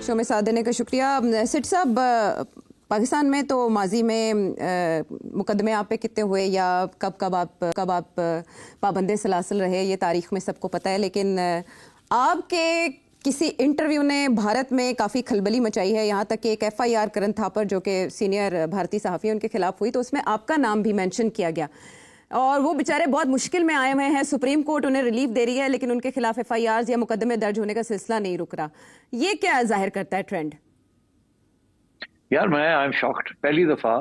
Show में साथ देने का शुक्रिया। सिट साहब, पाकिस्तान में तो माजी में मुकदमे आप पे कितने हुए या कब आप पाबंदे सलासल रहे, ये तारीख में सबको पता है, लेकिन आपके किसी इंटरव्यू ने भारत में काफ़ी खलबली मचाई है। यहाँ तक कि एक FIR करण थापर जो कि सीनियर भारतीय सहाफ़ी उनके खिलाफ हुई, तो उसमें आपका नाम भी मेंशन किया गया और वो बेचारे बहुत मुश्किल में आए हुए हैं। सुप्रीम कोर्ट उन्हें रिलीफ दे रही है, लेकिन उनके खिलाफ FIRs या मुकदमे दर्ज होने का सिलसिला नहीं रुक रहा। ये क्या जाहिर करता है ट्रेंड? यार आई एम शॉक्ड। पहली दफा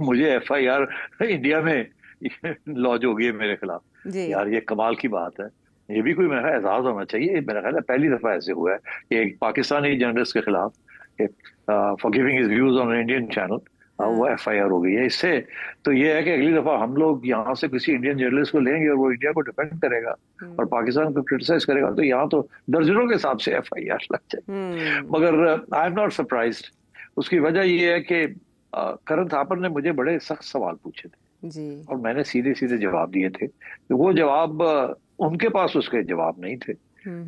मुझे FIR इंडिया में लॉन्च हो गई है मेरे खिलाफ। यार ये कमाल की बात है। ये भी कोई मेरा ख्याल एजाज होना चाहिए। मेरा ख्याल है पहली दफा ऐसे हुआ है कि एक पाकिस्तानी जर्नलिस्ट के खिलाफ for giving his views on Indian channel वो FIR हो गई है। इससे तो ये है कि अगली दफा हम लोग यहाँ से किसी इंडियन जर्नलिस्ट को लेंगे और वो इंडिया को डिफेंड करेगा और पाकिस्तान को क्रिटिसाइज करेगा, तो यहाँ तो दर्जनों के हिसाब से FIR लग जाए। मगर आई एम नॉट सरप्राइज्ड। उसकी वजह ये है कि करण थापर ने मुझे बड़े सख्त सवाल पूछे थे जी, और मैंने सीधे सीधे जवाब दिए थे। तो वो जवाब उनके पास उसके जवाब नहीं थे,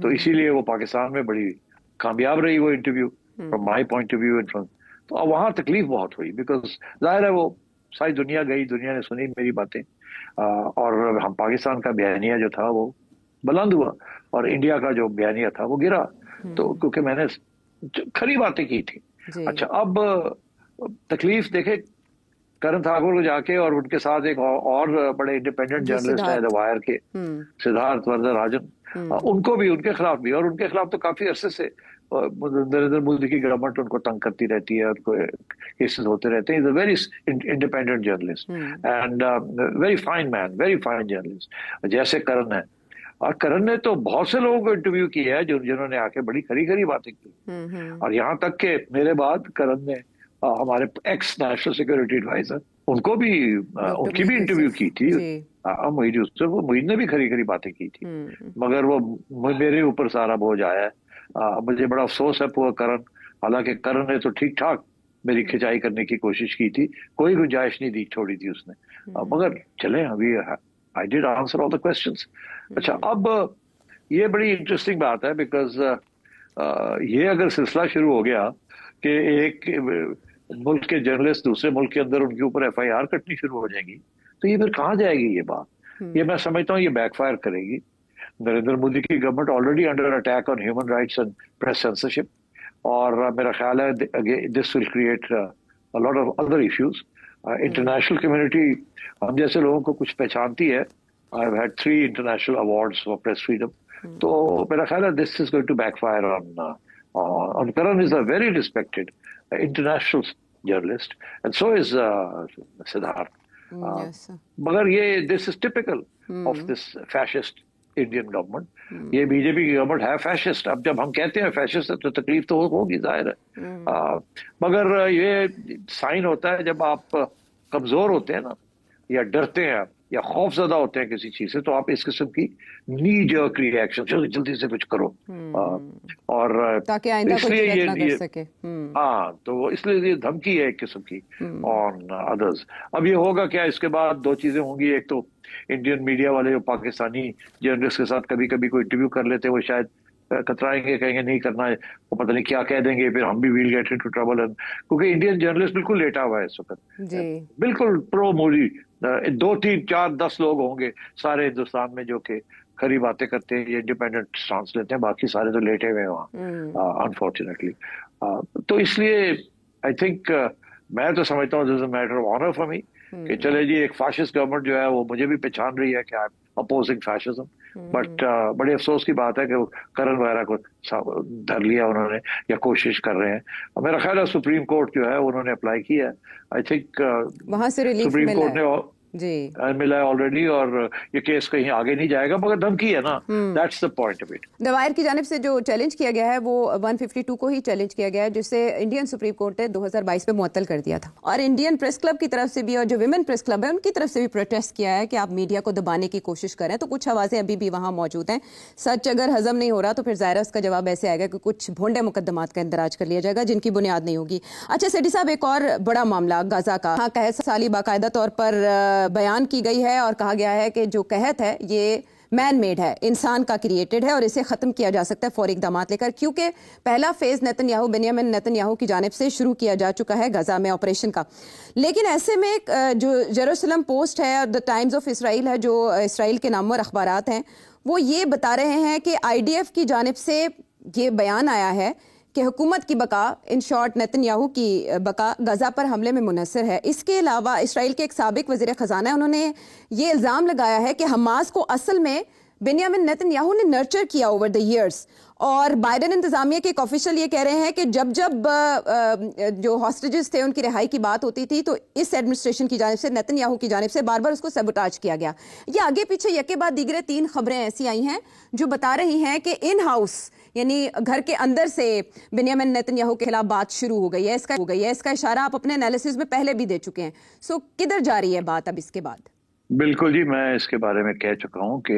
तो इसीलिए वो पाकिस्तान में बड़ी कामयाब रही वो interview from my point of view and from. तो अब वहां तकलीफ बहुत हुई बिकॉज जाहिर है वो सारी दुनिया गई, दुनिया ने सुनी मेरी बातें और हम पाकिस्तान का बयानिया जो था वो बुलंद हुआ और इंडिया का जो बयानिया था वो गिरा। तो क्योंकि मैंने खरी बातें की थी। अच्छा, अब तकलीफ देखे करण ठाकुर को जाके और उनके साथ एक और बड़े इंडिपेंडेंट जर्नलिस्ट है द वायर के सिद्धार्थ वरदराजन, उनको भी उनके खिलाफ भी, और उनके खिलाफ तो काफी अरसे से नरेंद्र मोदी की गवर्नमेंट उनको तंग करती रहती है, उनको केसेस होते रहते हैं। Is a very independent journalist and very fine man, very fine journalist जैसे करण है। और करण ने तो बहुत से लोगों को इंटरव्यू किया है जिन्होंने आके बड़ी खरी खरी बातें की और यहाँ तक के मेरे बाद करण ने हमारे एक्स नेशनल सिक्योरिटी एडवाइजर उनको भी उनकी भी इंटरव्यू की थी। मोईद ने भी खरी खरी बातें की थी, मगर वो मेरे ऊपर सारा बोझ आया है। मुझे बड़ा अफसोस है पूरा करण। हालांकि करण ने तो ठीक ठाक मेरी खिंचाई करने की कोशिश की थी, कोई गुंजाइश नहीं दी छोड़ी थी उसने, मगर चले अभी I did answer all the questions. अच्छा, अब ये बड़ी इंटरेस्टिंग बात है बिकॉज ये अगर सिलसिला शुरू हो गया कि एक मुल्क के जर्नलिस्ट दूसरे मुल्क के अंदर उनके ऊपर FIR कटनी शुरू हो जाएगी, तो ये फिर कहाँ जाएगी ये बात? ये मैं समझता हूँ ये बैकफायर करेगी। नरेंद्र मोदी की government already under attack on human rights and press censorship, और मेरा ख्याल है this will create a lot of other issues. International community हम जैसे लोगों को कुछ पहचानती है। I have had 3 international awards for press freedom, तो मेरा ख्याल है this is going to backfire on Karan. Is a very respected international journalist and so is Siddharth. Yes, मगर ये this is typical of this fascist Indian government. ये BJP की government है fascist. अब जब हम कहते हैं फैशिस्ट है तो तकलीफ तो होगी, जाहिर है, मगर ये साइन होता है जब आप कमजोर होते हैं ना, या डरते हैं या खौफजदा होते हैं किसी चीज से, तो आप इस किस्म की नी जर्क रिएक्शन जल्दी से कुछ करो और ताकि आइंदा कोई गलती ना कर सके। हाँ, तो इसलिए ये धमकी है एक किस्म की ऑन अदर्स। अब ये होगा क्या, इसके बाद 2 चीजें होंगी। एक तो इंडियन मीडिया वाले जो पाकिस्तानी जर्नलिस्ट के साथ कभी कभी कोई इंटरव्यू कर लेते हैं, वो शायद कतराएंगे, कहेंगे नहीं करना है, वो पता नहीं क्या कह देंगे, फिर हम भी विल गेट इनटू ट्रबल। क्योंकि इंडियन जर्नलिस्ट बिल्कुल लेटा हुआ है इस वक्त, बिल्कुल प्रो मोदी। 2, 3, 4, 10 लोग होंगे सारे हिंदुस्तान में जो कि खरी बातें करते हैं, ये इंडिपेंडेंट स्टांस लेते हैं, बाकी सारे तो लेटे हुए हैं वहाँ अनफॉर्चुनेटली। तो इसलिए आई थिंक मैं तो समझता हूँ this is a matter of honour for me कि चले जी, एक फाशिस्ट गवर्नमेंट जो है वो मुझे भी पहचान रही है कि I am opposing fascism, but बड़े अफसोस की बात है कि वो करण वगैरह को धर लिया उन्होंने या कोशिश कर रहे हैं। मेरा ख्याल है सुप्रीम कोर्ट जो है उन्होंने अप्लाई किया है। आई थिंक वहां से रिलीफ सुप्रीम कोर्ट ने जी मिला है ऑलरेडी, और ये केस कहीं आगे नहीं जाएगा, मगर धमकी है ना, that's the point of it. The wire की जानिब से जो चैलेंज किया गया है वो 152 को ही चैलेंज किया गया है, जिससे इंडियन सुप्रीम कोर्ट ने 2022 में मुअत्तल कर दिया था। और इंडियन प्रेस क्लब की तरफ से भी और जो विमेन प्रेस क्लब है उनकी तरफ से भी प्रोटेस्ट किया है कि आप मीडिया को दबाने की कोशिश करें। तो कुछ आवाजें अभी भी वहां मौजूद हैं। सच अगर हजम नहीं हो रहा तो फिर जाहिर है उसका जवाब ऐसे आएगा कि कुछ भोंडे मुकदमात का इंदराज कर लिया जाएगा जिनकी बुनियाद नहीं होगी। अच्छा सेठी साहब, एक और बड़ा मामला गाजा का। कहत साली बाकायदा तौर पर बयान की गई है और कहा गया है कि जो कहत है ये मैन मेड है, इंसान का क्रिएटेड है और इसे ख़त्म किया जा सकता है फौरी इक़दाम लेकर, क्योंकि पहला फेज़ नेतन्याहू बेंयामिन नेतन्याहू की जानिब से शुरू किया जा चुका है गजा में ऑपरेशन का। लेकिन ऐसे में जो जेरूसलम पोस्ट है, द टाइम्स ऑफ इसराइल है, जो इसराइल के नामवर अखबारात हैं, वो ये बता रहे हैं कि IDF की जानिब से ये बयान आया है कि हुकूमत की बका, इन शॉर्ट नेतन्याहू की बका, गजा पर हमले में मुनहसर है। इसके अलावा इसराइल के एक साबिक वज़ीर ख़ज़ाना है, उन्होंने ये इल्ज़ाम लगाया है कि हमास को असल में बेंयामिन नेतन्याहू ने नर्चर किया ओवर द ईयर्स। और बाइडेन इंतजामिया के एक ऑफिशियल ये कह रहे हैं कि जब जो हॉस्टेजेस थे उनकी रिहाई की बात होती थी तो इस एडमिनिस्ट्रेशन की जानिब से, नेतन्याहू की जानिब से बार बार उसको सबोटाज किया गया। ये आगे पीछे यके बाद दीगरे 3 खबरें ऐसी आई हैं जो बता रही हैं कि इन हाउस यानी घर के अंदर से बेंयामिन नेतन्याहू के खिलाफ बात शुरू हो गई है। इसका इशारा आप अपने एनालिसिस में पहले भी दे चुके हैं। सो किधर जा रही है बात अब इसके बाद? बिल्कुल जी, मैं इसके बारे में कह चुका हूं कि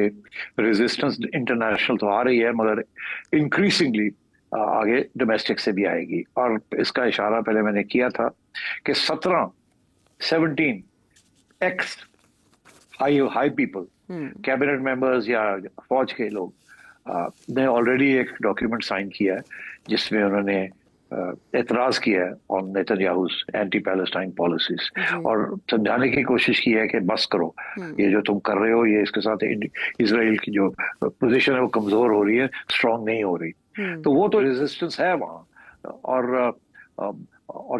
रेजिस्टेंस इंटरनेशनल तो आ रही है, मगर इंक्रीजिंगली आगे डोमेस्टिक से भी आएगी। और इसका इशारा पहले मैंने किया था कि 17 x high people, cabinet members या फौज के लोग ने ऑलरेडी एक डॉक्यूमेंट साइन किया है जिसमें उन्होंने एतराज किया है ऑन नेतन्याहू's एंटी पैलेस्टाइन पॉलिसीज, और समझाने की कोशिश की है कि बस करो, ये जो तुम कर रहे हो, ये इसके साथ इजराइल की जो पोजीशन है वो कमजोर हो रही है, स्ट्रांग नहीं हो रही। तो वो तो रेजिस्टेंस है वहाँ, और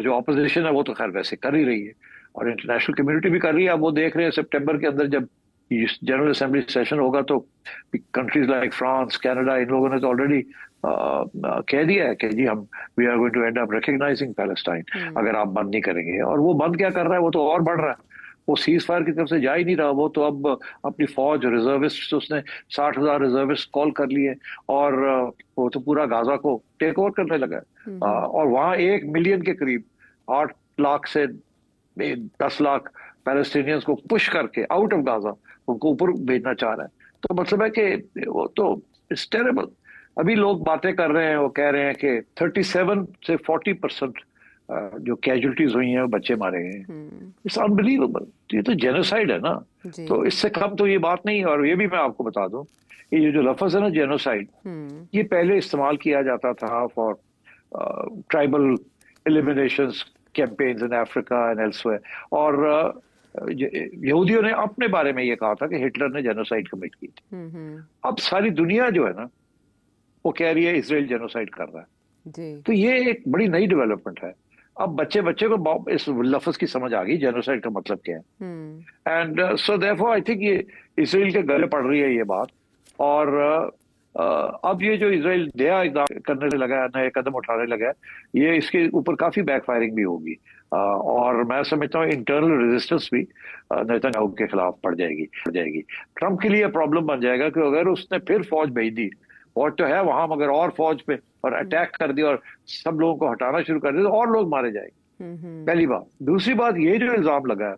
जो ऑपोजिशन है वो तो खैर वैसे कर ही रही है, और इंटरनेशनल कम्युनिटी भी कर रही है। अब वो देख रहे हैं सितंबर के अंदर जब जनरल असेंबली सेशन होगा तो कंट्रीज लाइक फ्रांस, कनाडा, इन लोगों ने तो ऑलरेडी कह दिया है कि जी हम we are going to end up recognising Palestine अगर आप बंद नहीं करेंगे। और वो बंद क्या कर रहा है, वो तो और बढ़ रहा है, वो सीज फायर की तरफ से जा ही नहीं रहा। वो तो अब अपनी फौज, रिजर्विस्ट, उसने 60,000 रिजर्विस्ट कॉल कर लिए और वो तो पूरा गाजा को टेक ओवर करने लगा है। और वहां 1 मिलियन के करीब 8 लाख से 10 लाख पैलेस्टीनियंस को पुश करके आउट ऑफ गाजा उनको ऊपर भेजना चाह रहा है। तो मतलब है कि वो तो इट्स टेरेबल। अभी लोग बातें कर रहे हैं, वो कह रहे हैं कि 37 से 40% जो कैजुअलिटीज हुई हैं वो बच्चे मारे गए हैं। It's unbelievable. ये तो जेनोसाइड है ना, तो इससे कम तो ये बात नहीं है। और ये भी मैं आपको बता दूं, ये जो लफ्ज है ना जेनोसाइड, ये पहले इस्तेमाल किया जाता था for tribal eliminations campaigns in Africa and elsewhere. और यहूदियों ने अपने बारे में ये कहा था कि हिटलर ने जेनोसाइड कमिट की थी। अब सारी दुनिया जो है ना वो कह रही है इसराइल जेनोसाइड कर रहा है। तो ये एक बड़ी नई डेवलपमेंट है। अब बच्चे को इस लफ्ज की समझ आ गई जेनोसाइड का मतलब क्या है। And so therefore I think ये इसराइल के गले पड़ रही है ये बात। और अब ये जो इसराइल नया इक़दाम करने लगा है, नए कदम उठाने लगा है, ये इसके ऊपर काफी बैकफायरिंग भी होगी। और मैं समझता हूँ इंटरनल रेजिस्टेंस भी नेतन्याहू के खिलाफ पड़ जाएगी। ट्रंप के लिए प्रॉब्लम बन जाएगा कि अगर उसने फिर फौज भेज दी, फौज तो है वहां मगर और फौज पे और अटैक कर दिया और सब लोगों को हटाना शुरू कर दिया तो और लोग मारे जाएंगे, पहली बात। दूसरी बात, ये जो इल्जाम लगा है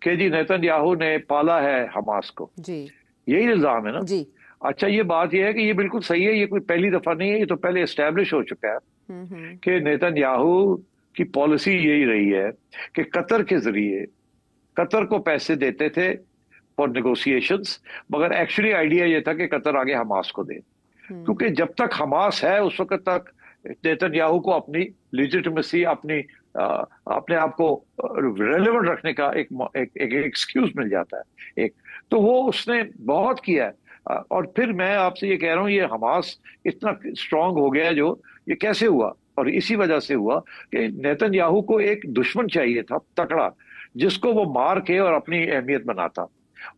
कि जी नेतन्याहू ने पाला है हमास को, यही इल्जाम है ना जी। अच्छा, ये बात ये है कि ये बिल्कुल सही है, ये कोई पहली दफा नहीं है, ये तो पहले एस्टैब्लिश हो चुका है कि नेतन्याहू की पॉलिसी यही रही है कि कतर के जरिए कतर को पैसे देते थे फॉर नेगोशिएशंस, मगर एक्चुअली आइडिया ये था कि कतर आगे हमास को दे, क्योंकि जब तक हमास है उस वक्त तक नेतन्याहू को अपनी लेजिटिमेसी, अपने आप को रेलेवेंट रखने का एक एक्सक्यूज मिल जाता है। तो वो उसने बहुत किया है। और फिर मैं आपसे ये कह रहा हूँ, ये हमास इतना स्ट्रांग हो गया है, जो ये कैसे हुआ, और इसी वजह से हुआ कि नेतन्याहू को एक दुश्मन चाहिए था तकड़ा, जिसको वो मार के और अपनी अहमियत बनाता।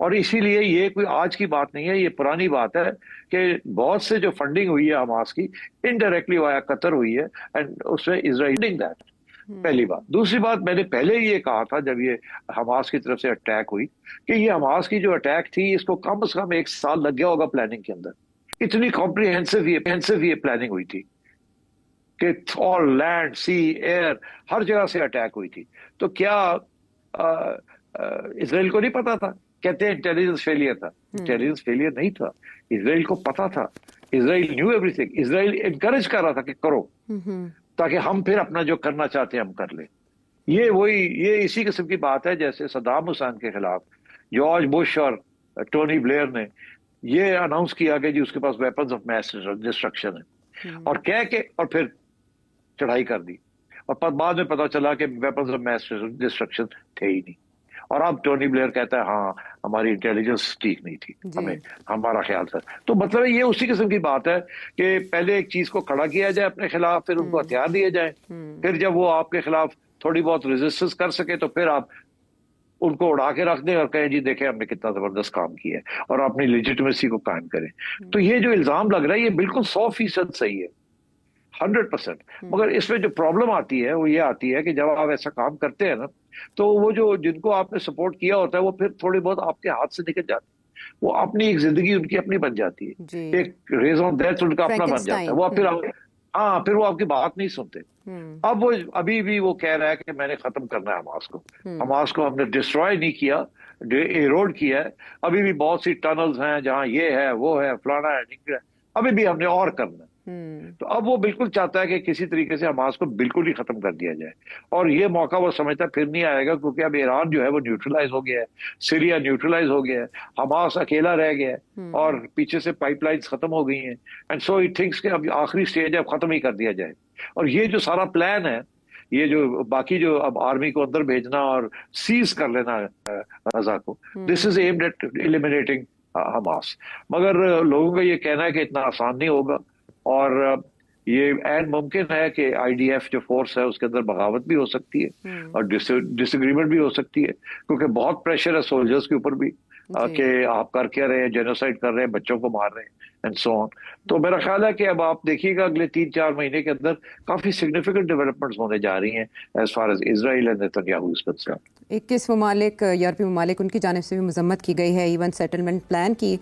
और इसीलिए ये कोई आज की बात नहीं है, ये पुरानी बात है कि बहुत से जो फंडिंग हुई है हमास की इनडायरेक्टली वाया कतर हुई है, एंड उसमें इजराइल दैट, पहली बात। दूसरी बात, मैंने पहले ये कहा था जब ये हमास की तरफ से अटैक हुई कि ये हमास की जो अटैक थी इसको कम से कम 1 साल लग गया होगा प्लानिंग के अंदर। इतनी कॉम्प्रिहेंसिव ये प्लानिंग हुई थी कि ऑल लैंड, सी, एयर, हर जगह से अटैक हुई थी। तो क्या इजराइल को नहीं पता था? कहते हैं इंटेलिजेंस फेलियर था। इंटेलिजेंस फेलियर नहीं था, इजराइल को पता था। Israel new everything. Israel encourage कर रहा था कि करो, ताकि हम फिर अपना जो करना चाहते हैं हम कर ले। ये इसी किस्म की बात है जैसे सद्दाम हुसैन के खिलाफ जॉर्ज बुश और टोनी ब्लेयर ने ये अनाउंस किया कि जी उसके पास वेपन्स ऑफ मैस डिस्ट्रक्शन है, और कह के और फिर चढ़ाई कर दी, और बाद में पता चला कि वेपन्स ऑफ मैस डिस्ट्रक्शन थे ही नहीं। और अब टोनी ब्लेयर कहता है हाँ हमारी इंटेलिजेंस ठीक नहीं थी, हमें हमारा ख्याल था। तो मतलब ये उसी किस्म की बात है कि पहले एक चीज को खड़ा किया जाए अपने खिलाफ, फिर उनको हथियार दिए जाए, फिर जब वो आपके खिलाफ थोड़ी बहुत रेजिस्टेंस कर सके तो फिर आप उनको उड़ा के रख दें और कहें जी देखें हमने कितना जबरदस्त काम किया है, और अपनी लेजिटिमेसी को कायम करें। तो ये जो इल्जाम लग रहा है ये बिल्कुल 100% सही है, 100%। मगर इसमें जो प्रॉब्लम आती है वो ये आती है कि जब आप ऐसा काम करते हैं ना, तो वो जो जिनको आपने सपोर्ट किया होता है वो फिर थोड़ी बहुत आपके हाथ से निकल जाती है, वो अपनी एक जिंदगी उनकी अपनी बन जाती है, एक रेज ऑन डेथ उनका अपना बन जाता है, वो फिर हाँ फिर वो आपकी बात नहीं सुनते। अब वो अभी भी वो कह रहा है कि मैंने खत्म करना है हमास को, हमास को हमने डिस्ट्रॉय नहीं किया, एरोड किया है, अभी भी बहुत सी टनल्स हैं जहां ये है वो है फलाना है, अभी भी हमने और करना है। तो अब वो बिल्कुल चाहता है कि किसी तरीके से हमास को बिल्कुल ही खत्म कर दिया जाए, और ये मौका वो समझता फिर नहीं आएगा, क्योंकि अब ईरान जो है वो न्यूट्रलाइज हो गया है, सीरिया न्यूट्रलाइज हो गया है, हमास अकेला रह गया है, और पीछे से पाइपलाइंस खत्म हो गई हैं, एंड सो ही थिंक्स कि अब आखिरी स्टेज है, अब खत्म ही कर दिया जाए। और ये जो सारा प्लान है, ये जो बाकी जो अब आर्मी को अंदर भेजना और सीज कर लेना गजा को, this is aimed at eliminating Hamas. मगर लोगों का ये कहना है कि इतना आसान नहीं होगा, और ये एंड मुमकिन है कि आईडीएफ जो फोर्स है उसके अंदर बगावत भी हो सकती है और डिसएग्रीमेंट भी हो सकती है, क्योंकि बहुत प्रेशर है सोल्जर्स के ऊपर भी कि आप कर क्या रहे हैं, जेनोसाइड कर रहे हैं, बच्चों को मार रहे हैं एंड सो ऑन। तो मेरा ख्याल है कि अब आप देखिएगा अगले 3-4 महीने के अंदर काफी सिग्निफिकेंट डेवलपमेंट्स होने जा रही हैं as far as Israel and Netanyahu is concerned. 21 ममालिक यूरोपीय ममालिक उनकी जानिब से भी मजम्मत की गई है इवन सेटलमेंट प्लान की।